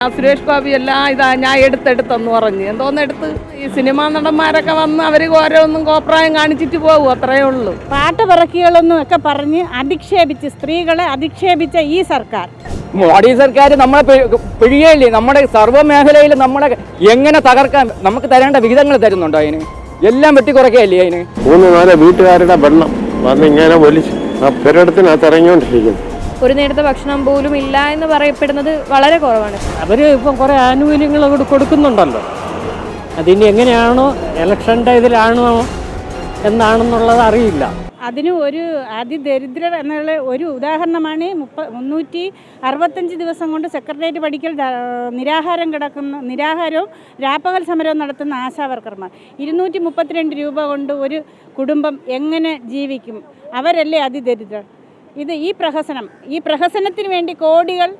സുരേഷ് ഗോപി എല്ലാം ഞാൻ എടുത്തെന്ന് പറഞ്ഞ് എന്തോന്നെടുത്ത് ഈ സിനിമാ നടന്മാരൊക്കെ വന്ന് അവർ ഓരോന്നും കോപ്രായം കാണിച്ചിട്ട് പോകും, അത്രയേ ഉള്ളൂ. പാട്ടുപിറക്കികളൊന്നും ഒക്കെ പറഞ്ഞ് അധിക്ഷേപിച്ച് സ്ത്രീകളെ അധിക്ഷേപിച്ച ഈ സർക്കാർ, മോഡി സർക്കാർ നമ്മളെ പിഴിയല്ലേ? നമ്മുടെ സർവ്വ മേഖലയിൽ നമ്മളെ എങ്ങനെ തകർക്കാൻ നമുക്ക് തരേണ്ട വിഹിതങ്ങൾ തരുന്നുണ്ടോ? അതിന് എല്ലാം വെട്ടിക്കുറയ്ക്കല്ലേ? അതിന് 3-4 വീട്ടുകാരുടെ വെള്ളം വന്ന് ഇങ്ങനെ ഒലിച്ച് ആ പെരടത്തിനകത്ത് ഇറങ്ങിക്കൊണ്ടിരിക്കുന്നു. ഒരു നേരത്തെ ഭക്ഷണം പോലും ഇല്ല എന്ന് പറയപ്പെടുന്നത് വളരെ കുറവാണ്. അവർ ഇപ്പം കുറേ ആനുകൂല്യങ്ങൾ അവിടെ കൊടുക്കുന്നുണ്ടല്ലോ. അതിന് എങ്ങനെയാണോ ഇലക്ഷൻ്റെ ഇതിലാണോ എന്നാണെന്നുള്ളത് അറിയില്ല. അതിന് ഒരു അതിദരിദ്രർ എന്നുള്ള ഒരു ഉദാഹരണമാണ് 365 ദിവസം കൊണ്ട് സെക്രട്ടേറിയറ്റ് പടിക്കൽ നിരാഹാരവും രാപ്പകൽ സമരവും നടത്തുന്ന ആശാവർക്കർമാർ 232 രൂപ കൊണ്ട് ഒരു കുടുംബം എങ്ങനെ ജീവിക്കും? അവരല്ലേ അതിദരിദ്രർ? ഈ പ്രഹസനത്തിന് വേണ്ടി കോടികൾ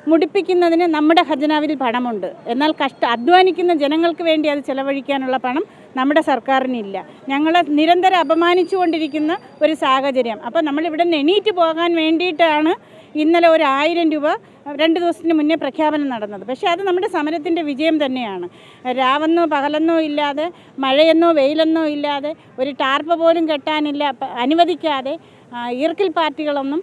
മുടിപ്പിക്കുന്നതിന് നമ്മുടെ ഖജനാവിൽ പണമുണ്ട്. എന്നാൽ അധ്വാനിക്കുന്ന ജനങ്ങൾക്ക് വേണ്ടി അത് ചെലവഴിക്കാനുള്ള പണം നമ്മുടെ സർക്കാരിനില്ല. ഞങ്ങളെ നിരന്തരം അപമാനിച്ചുകൊണ്ടിരിക്കുന്ന ഒരു സാഹചര്യം. അപ്പോൾ നമ്മളിവിടെ നിന്ന് എണീറ്റ് പോകാൻ വേണ്ടിയിട്ടാണ് ഇന്നലെ ഒരു 1000 രൂപ 2 ദിവസത്തിന് മുന്നേ പ്രഖ്യാപനം നടന്നത്. പക്ഷേ അത് നമ്മുടെ സമരത്തിൻ്റെ വിജയം തന്നെയാണ്. രാവെന്നോ പകലെന്നോ ഇല്ലാതെ, മഴയെന്നോ വെയിലെന്നോ ഇല്ലാതെ, ഒരു ടാർപ്പ പോലും കെട്ടാനില്ല അനുവദിക്കാതെ ഈർക്കിൽ പാർട്ടികളൊന്നും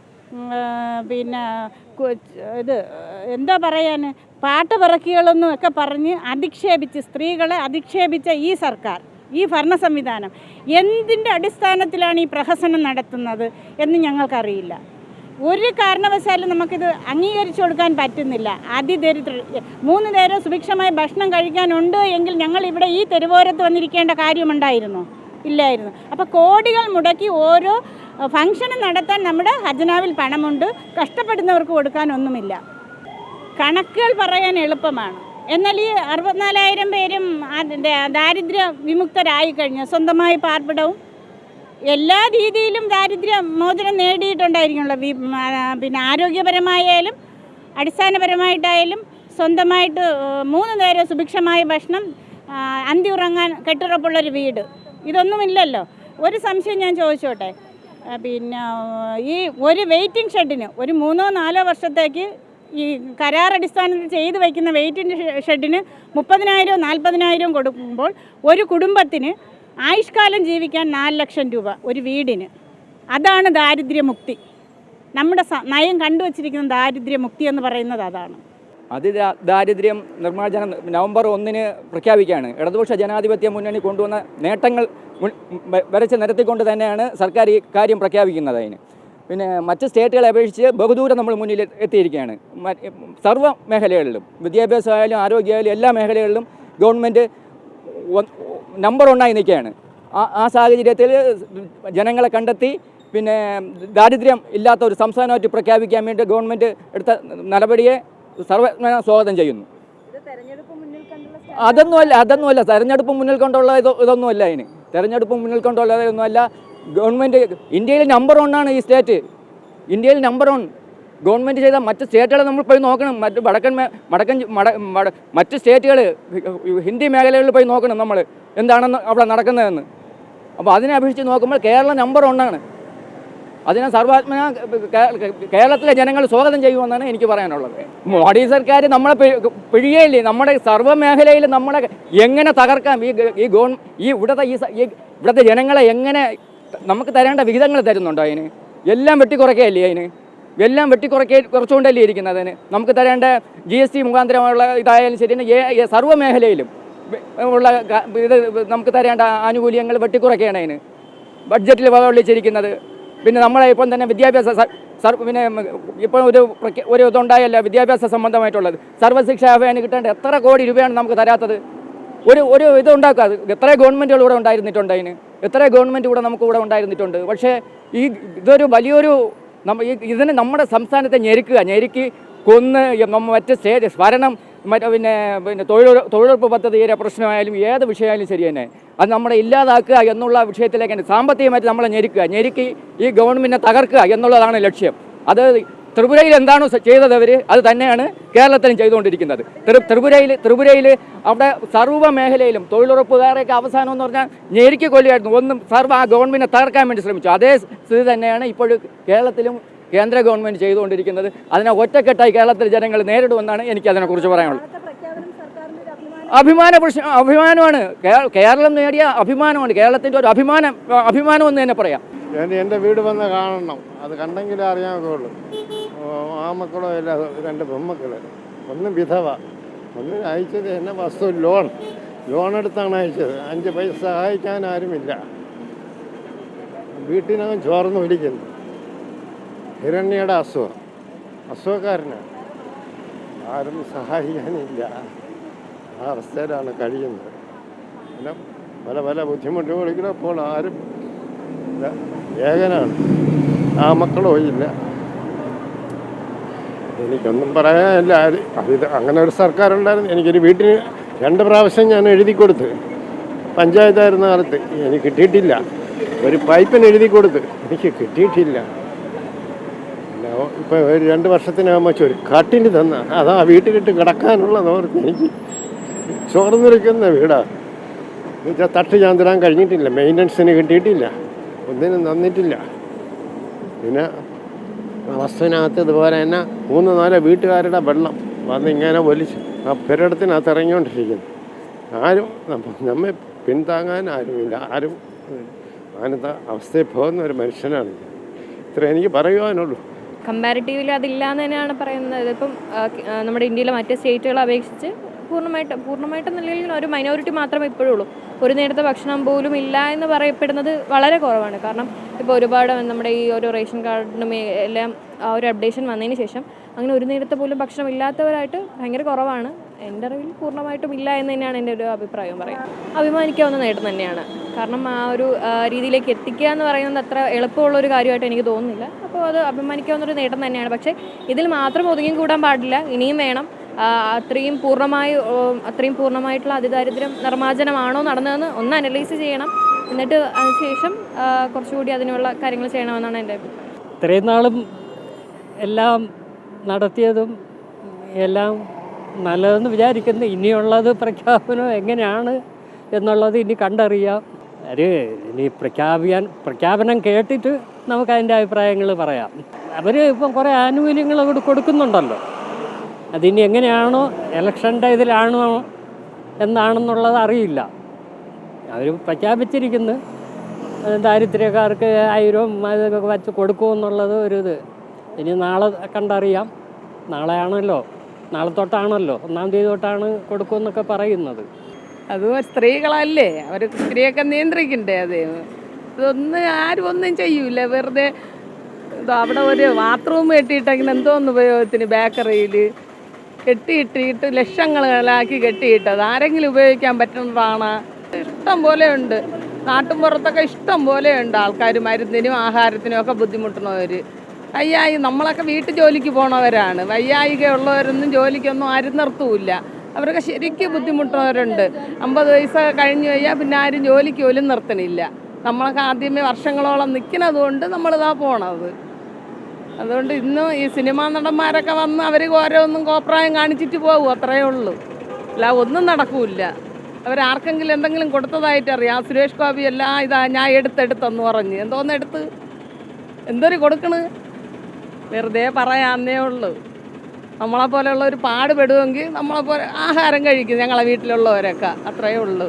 എന്താ പറയാൻ, പാട്ടുപിറക്കികളൊന്നും ഒക്കെ പറഞ്ഞ് അധിക്ഷേപിച്ച് സ്ത്രീകളെ അധിക്ഷേപിച്ച ഈ സർക്കാർ, ഈ ഭരണ സംവിധാനം എന്തിൻ്റെ അടിസ്ഥാനത്തിലാണ് ഈ പ്രഹസനം നടത്തുന്നത് എന്ന് ഞങ്ങൾക്കറിയില്ല. ഒരു കാരണവശാലും നമുക്കിത് അംഗീകരിച്ചു കൊടുക്കാൻ പറ്റുന്നില്ല. അതിദരിദ്രർ 3 നേരം സുഭിക്ഷമായ ഭക്ഷണം കഴിക്കാനുണ്ട് എങ്കിൽ ഞങ്ങളിവിടെ ഈ തെരുവോരത്ത് വന്നിരിക്കേണ്ട കാര്യമുണ്ടായിരുന്നോ? ഇല്ലായിരുന്നു. അപ്പോൾ കോടികൾ മുടക്കി ഓരോ ഫംഗ്ഷനും നടത്താൻ നമ്മുടെ ഖജനാവിൽ പണമുണ്ട്, കഷ്ടപ്പെടുന്നവർക്ക് കൊടുക്കാനൊന്നുമില്ല. കണക്കുകൾ പറയാൻ എളുപ്പമാണ്. എന്നാൽ ഈ 64,000 പേരും ദാരിദ്ര്യ വിമുക്തരായി കഴിഞ്ഞു. സ്വന്തമായി പാർപ്പിടവും എല്ലാ രീതിയിലും ദാരിദ്ര്യ മോചനം നേടിയിട്ടുണ്ടായിരിക്കുമല്ലോ. ആരോഗ്യപരമായാലും അടിസ്ഥാനപരമായിട്ടായാലും സ്വന്തമായിട്ട് 3 നേരം സുഭിക്ഷമായ ഭക്ഷണം, അന്തി ഉറങ്ങാൻ കെട്ടുറപ്പുള്ളൊരു വീട്, ഇതൊന്നുമില്ലല്ലോ. ഒരു സംശയം ഞാൻ ചോദിച്ചോട്ടെ, ഈ ഒരു വെയിറ്റിംഗ് ഷെഡിന് ഒരു 3-4 വർഷത്തേക്ക് ഈ കരാറടിസ്ഥാനത്തിൽ ചെയ്തു വയ്ക്കുന്ന വെയിറ്റിംഗ് ഷെഡിന് 30,000 40,000 കൊടുക്കുമ്പോൾ ഒരു കുടുംബത്തിന് ആയുഷ്കാലം ജീവിക്കാൻ 4 ലക്ഷം രൂപ ഒരു വീടിന്. അതാണ് ദാരിദ്ര്യമുക്തി. നമ്മുടെ നയം കണ്ടുവച്ചിരിക്കുന്ന ദാരിദ്ര്യമുക്തി എന്ന് പറയുന്നത് അതാണ്. ദാരിദ്ര്യം നിർമ്മാർജ്ജനം നവംബർ 1 പ്രഖ്യാപിക്കുകയാണ്. ഇടതുപക്ഷ ജനാധിപത്യ മുന്നണി കൊണ്ടുവന്ന നേട്ടങ്ങൾ വരച്ച് നിരത്തിക്കൊണ്ട് തന്നെയാണ് സർക്കാർ ഈ കാര്യം പ്രഖ്യാപിക്കുന്നത്. അതിന് പിന്നെ മറ്റ് സ്റ്റേറ്റുകളെ അപേക്ഷിച്ച് ബഹുദൂരം നമ്മൾ മുന്നിൽ എത്തിയിരിക്കുകയാണ്. സർവ്വ മേഖലകളിലും, വിദ്യാഭ്യാസമായാലും ആരോഗ്യമായാലും എല്ലാ മേഖലകളിലും ഗവൺമെൻറ് നമ്പർ 1 നിൽക്കുകയാണ്. ആ സാഹചര്യത്തിൽ ജനങ്ങളെ കണ്ടെത്തി ദാരിദ്ര്യം ഇല്ലാത്ത ഒരു സംസ്ഥാനമായിട്ട് പ്രഖ്യാപിക്കാൻ വേണ്ടി ഗവൺമെൻറ് എടുത്ത നടപടിയെ സർവ്വ സ്വാഗതം ചെയ്യുന്നു. അതൊന്നുമല്ല തെരഞ്ഞെടുപ്പ് മുന്നിൽ കൊണ്ടുള്ള ഇതൊന്നുമല്ല. അതിന് തെരഞ്ഞെടുപ്പ് മുന്നിൽ കൊണ്ടുള്ള ഇതൊന്നുമല്ല. ഗവൺമെൻറ് ഇന്ത്യയിൽ നമ്പർ 1 ഈ സ്റ്റേറ്റ്. ഇന്ത്യയിൽ നമ്പർ 1 ഗവൺമെൻറ് ചെയ്ത മറ്റ് സ്റ്റേറ്റുകളെ നമ്മൾ പോയി നോക്കണം. മറ്റ് സ്റ്റേറ്റുകൾ ഹിന്ദി മേഖലകളിൽ പോയി നോക്കണം നമ്മൾ എന്താണെന്ന് അവിടെ നടക്കുന്നതെന്ന്. അപ്പോൾ അതിനെ അപേക്ഷിച്ച് നോക്കുമ്പോൾ കേരളം നമ്പർ 1. അതിനെ സർവാത്മന കേരളത്തിലെ ജനങ്ങൾ സ്വാഗതം ചെയ്യുമെന്നാണ് എനിക്ക് പറയാനുള്ളത്. മോഡി സർക്കാർ നമ്മളെ പിഴിയല്ലേ? നമ്മുടെ സർവ്വ മേഖലയിൽ നമ്മളെ എങ്ങനെ തകർക്കാം? ഇവിടുത്തെ ജനങ്ങളെ എങ്ങനെ നമുക്ക് തരേണ്ട വിഹിതങ്ങൾ തരുന്നുണ്ടോ? അതിന് എല്ലാം വെട്ടിക്കുറയ്ക്കല്ലേ? അതിന് എല്ലാം കുറച്ചുകൊണ്ടല്ലേ ഇരിക്കുന്നത്? അതിന് നമുക്ക് തരേണ്ട GST മുഖാന്തരമുള്ള ഇതായാലും ശരി, സർവ്വ മേഖലയിലും ഉള്ള നമുക്ക് തരേണ്ട ആനുകൂല്യങ്ങൾ വെട്ടിക്കുറയ്ക്കുകയാണ് അതിന് ബഡ്ജറ്റിൽ വകവള്ളിച്ചിരിക്കുന്നത്. പിന്നെ നമ്മളെ ഇപ്പം തന്നെ വിദ്യാഭ്യാസ ഇപ്പോൾ ഒരു ഇതുണ്ടായല്ല, വിദ്യാഭ്യാസ സംബന്ധമായിട്ടുള്ളത് സർവ്വശിക്ഷാ അഭിയാന് കിട്ടേണ്ട എത്ര കോടി രൂപയാണ് നമുക്ക് തരാത്തത്? ഒരു ഇതുണ്ടാക്കുക. എത്ര ഗവൺമെൻറ്റുകൾ ഇവിടെ ഉണ്ടായിരുന്നിട്ടുണ്ട്? അതിന് എത്ര ഗവൺമെൻറ് നമുക്ക് ഇവിടെ ഉണ്ടായിരുന്നിട്ടുണ്ട്? പക്ഷേ ഇതൊരു വലിയൊരു ഇതിന് നമ്മുടെ സംസ്ഥാനത്തെ ഞെരുക്കി കൊന്ന് മറ്റ് ഭരണം തൊഴിലുറപ്പ് പദ്ധതിയുടെ പ്രശ്നമായാലും ഏത് വിഷയമായാലും ശരി തന്നെ അത് നമ്മളെ ഇല്ലാതാക്കുക എന്നുള്ള വിഷയത്തിലേക്ക് സാമ്പത്തികമായിട്ട് നമ്മളെ ഞെരുക്കി ഈ ഗവൺമെൻറ്റിനെ തകർക്കുക എന്നുള്ളതാണ് ലക്ഷ്യം. അത് ത്രിപുരയിൽ എന്താണോ ചെയ്തത് അവർ അത് തന്നെയാണ് കേരളത്തിലും ചെയ്തുകൊണ്ടിരിക്കുന്നത്. ത്രിപുരയിൽ അവിടെ സർവ്വ മേഖലയിലും തൊഴിലുറപ്പുകാരെയൊക്കെ അവസാനം എന്ന് പറഞ്ഞാൽ ഞെരുക്കി കൊല്ലുകയായിരുന്നു. ആ ഗവൺമെൻറ്റിനെ തകർക്കാൻ വേണ്ടി ശ്രമിച്ചു. അതേ സ്ഥിതി തന്നെയാണ് ഇപ്പോൾ കേരളത്തിലും കേന്ദ്ര ഗവൺമെൻറ് ചെയ്തുകൊണ്ടിരിക്കുന്നത്. അതിനെ ഒറ്റക്കെട്ടായി കേരളത്തിലെ ജനങ്ങൾ നേരിടുമെന്നാണ് എനിക്ക് അതിനെക്കുറിച്ച് പറയാനുള്ളത്. അഭിമാനമാണ് കേരളം നേടിയ അഭിമാനമാണ്, കേരളത്തിൻ്റെ ഒരു അഭിമാനം എന്ന് തന്നെ പറയാം. എൻ്റെ വീട് വന്ന് കാണണം, അത് കണ്ടെങ്കിലേ അറിയാവുള്ളൂ. ആ മക്കളോ ഇല്ല, 2 പെൺമക്കൾ, ഒന്ന് വിധവ, ഒന്ന് അയച്ചത് എന്നെ വസ്തു ലോൺ എടുത്താണ് അയച്ചത്. 5 പൈസ സഹായിക്കാൻ ആരുമില്ല. വീട്ടിനകം ചോർന്ന് ഒലിക്കുന്നു. ഹിരണ്യയുടെ അസുഖക്കാരനാണ്, ആരും സഹായിക്കാനില്ല. ആ അവസ്ഥയിലാണ് കഴിയുന്നത്. പിന്നെ പല ബുദ്ധിമുട്ടുകളിലും അപ്പോൾ ആരും ഏകനാണ്. ആ മക്കളോ ഇല്ല. എനിക്കൊന്നും പറയാനില്ല. അങ്ങനെ ഒരു സർക്കാരുണ്ടായിരുന്നു. എനിക്കൊരു വീട്ടിന് 2 പ്രാവശ്യം ഞാൻ എഴുതി കൊടുത്ത്, പഞ്ചായത്തായിരുന്ന കാലത്ത്. എനിക്ക് കിട്ടിയിട്ടില്ല. ഒരു പൈപ്പിന് എഴുതി കൊടുത്ത്, എനിക്ക് കിട്ടിയിട്ടില്ല. പിന്നെ ഇപ്പോൾ ഒരു 2 വർഷത്തിനകം വെച്ച് ഒരു കട്ടിന് തന്ന, അതാ വീട്ടിലിട്ട് കിടക്കാനുള്ളതോർത്ത് എനിക്ക് ചോർന്നിരിക്കുന്ന വീടാണ്. എന്നുവെച്ചാൽ തട്ട് ഞാൻ തരാൻ കഴിഞ്ഞിട്ടില്ല, മെയിൻ്റനൻസിന് കിട്ടിയിട്ടില്ല, ഒന്നിനും തന്നിട്ടില്ല. പിന്നെ വസ്തുവിനകത്ത് ഇതുപോലെ തന്നെ 3-4 വീട്ടുകാരുടെ വെള്ളം വന്ന് ഇങ്ങനെ ഒലിച്ച് ആ പുരയിടത്തിനകത്ത് ഇറങ്ങിക്കൊണ്ടിരിക്കുന്നു. ആരും നമ്മെ പിന്താങ്ങാൻ ആരുമില്ല. ആരും അങ്ങനത്തെ അവസ്ഥയിൽ പോകുന്ന ഒരു മനുഷ്യനാണ്. ഇത്ര എനിക്ക് പറയുവാനുള്ളൂ. കമ്പാരിറ്റീവ്ലി അതില്ല എന്ന് തന്നെയാണ് പറയുന്നത്. ഇപ്പം നമ്മുടെ ഇന്ത്യയിലെ മറ്റ് സ്റ്റേറ്റുകളെ അപേക്ഷിച്ച് പൂർണ്ണമായിട്ടും നിലയിൽ ഒരു മൈനോറിറ്റി മാത്രമേ ഇപ്പോഴും ഉള്ളൂ. ഒരു നേരത്തെ ഭക്ഷണം പോലും ഇല്ല എന്ന് പറയപ്പെടുന്നത് വളരെ കുറവാണ്. കാരണം ഇപ്പോൾ ഒരുപാട് നമ്മുടെ ഈ ഒരു റേഷൻ കാർഡിനും എല്ലാം ആ ഒരു അപ്ഡേഷൻ വന്നതിന് ശേഷം അങ്ങനെ ഒരു നേരത്തെ പോലും ഭക്ഷണം ഇല്ലാത്തവരായിട്ട് ഭയങ്കര കുറവാണ്. എൻ്റെ അറിവിൽ പൂർണ്ണമായിട്ടും ഇല്ല എന്ന് തന്നെയാണ് എൻ്റെ ഒരു അഭിപ്രായം പറയുന്നത്. അഭിമാനിക്കാവുന്ന നേട്ടം തന്നെയാണ്. കാരണം ആ ഒരു രീതിയിലേക്ക് എത്തിക്കുക എന്ന് പറയുന്നത് അത്ര എളുപ്പമുള്ളൊരു കാര്യമായിട്ട് എനിക്ക് തോന്നുന്നില്ല. അപ്പോൾ അത് അഭിമാനിക്കാവുന്നൊരു നേട്ടം തന്നെയാണ്. പക്ഷേ ഇതിൽ മാത്രം ഒതുങ്ങി കൂടാൻ പാടില്ല, ഇനിയും വേണം. അത്രയും പൂർണ്ണമായിട്ടുള്ള അതിദാരിദ്ര്യം നിർമ്മാർജ്ജനമാണോ നടന്നതെന്ന് ഒന്ന് അനലൈസ് ചെയ്യണം. എന്നിട്ട് അതിനുശേഷം കുറച്ചുകൂടി അതിനുള്ള കാര്യങ്ങൾ ചെയ്യണമെന്നാണ് എൻ്റെ അഭിപ്രായം. ഇത്രയും നാളും എല്ലാം നടത്തിയതും എല്ലാം നല്ലതെന്ന് വിചാരിക്കുന്നു. ഇനിയുള്ളത് പ്രഖ്യാപനം എങ്ങനെയാണ് എന്നുള്ളത് ഇനി കണ്ടറിയാം. ഇനി പ്രഖ്യാപനം കേട്ടിട്ട് നമുക്കതിൻ്റെ അഭിപ്രായങ്ങൾ പറയാം. അവർ ഇപ്പം കുറേ ആനുകൂല്യങ്ങൾ കൊടുക്കുന്നുണ്ടല്ലോ. അതിനി എങ്ങനെയാണോ ഇലക്ഷൻ്റെ ഇതിലാണോ എന്നാണെന്നുള്ളത് അറിയില്ല. അവർ പ്രഖ്യാപിച്ചിരിക്കുന്നു ദാരിദ്ര്യക്കാർക്ക് 1000 അതൊക്കെ വച്ച് കൊടുക്കുമെന്നുള്ളത് ഒരു ഇനി നാളെ കണ്ടറിയാം. നാളെയാണല്ലോ, നാളെ തൊട്ടാണല്ലോ, 1-ാം തീയതി തൊട്ടാണ് കൊടുക്കുമെന്നൊക്കെ പറയുന്നത്. അത് സ്ത്രീകളല്ലേ, അവർ സ്ത്രീയൊക്കെ നിയന്ത്രിക്കണ്ടേ? ആരും ഒന്നും ചെയ്യൂല. വെറുതെ അവിടെ ഒരു ബാത്റൂം കെട്ടിയിട്ടെങ്കിൽ എന്തോന്ന് ഉപയോഗത്തിന് ബേക്കറിയിൽ കെട്ടിയിട്ടിട്ട് ലക്ഷങ്ങളാക്കി കെട്ടിയിട്ടത് ആരെങ്കിലും ഉപയോഗിക്കാൻ പറ്റുന്നതാണ്? ഇഷ്ടം പോലെ ഉണ്ട്. നാട്ടും പുറത്തൊക്കെ ഇഷ്ടം പോലെ ഉണ്ട് ആൾക്കാർ മരുന്നിനും ആഹാരത്തിനും ഒക്കെ ബുദ്ധിമുട്ടുന്നവർ. നമ്മളൊക്കെ വീട്ടു ജോലിക്ക് പോണവരാണ്. വയ്യായിക ഉള്ളവരൊന്നും ജോലിക്കൊന്നും ആരും നിർത്തൂല്ല. അവരൊക്കെ ശരിക്കും ബുദ്ധിമുട്ടുന്നവരുണ്ട്. 50 വയസ്സ് കഴിഞ്ഞ് കഴിഞ്ഞാൽ പിന്നെ ആരും ജോലിക്ക് പോലും നിർത്തണില്ല. നമ്മളൊക്കെ ആദ്യമേ വർഷങ്ങളോളം നിൽക്കുന്നത് കൊണ്ട് നമ്മളിതാ പോണത്. അതുകൊണ്ട് ഇന്നും ഈ സിനിമാ നടന്മാരൊക്കെ വന്ന് അവർ ഓരോന്നും കോപ്രായം കാണിച്ചിട്ട് പോകും, അത്രയേ ഉള്ളൂ. അല്ല ഒന്നും നടക്കൂല. അവരാർക്കെങ്കിലും എന്തെങ്കിലും കൊടുത്തതായിട്ടറിയാം. സുരേഷ് ഗോപി എല്ലാം ഞാൻ എടുത്തെന്ന് പറഞ്ഞ് എന്തൊരു കൊടുക്കണ്? വെറുതെ പറയാന്നേ ഉള്ളൂ. നമ്മളെപ്പോലെയുള്ളവർ പാടുപെടുമെങ്കിൽ നമ്മളെപ്പോലെ ആഹാരം കഴിക്കും ഞങ്ങളെ വീട്ടിലുള്ളവരൊക്കെ, അത്രയേ ഉള്ളൂ.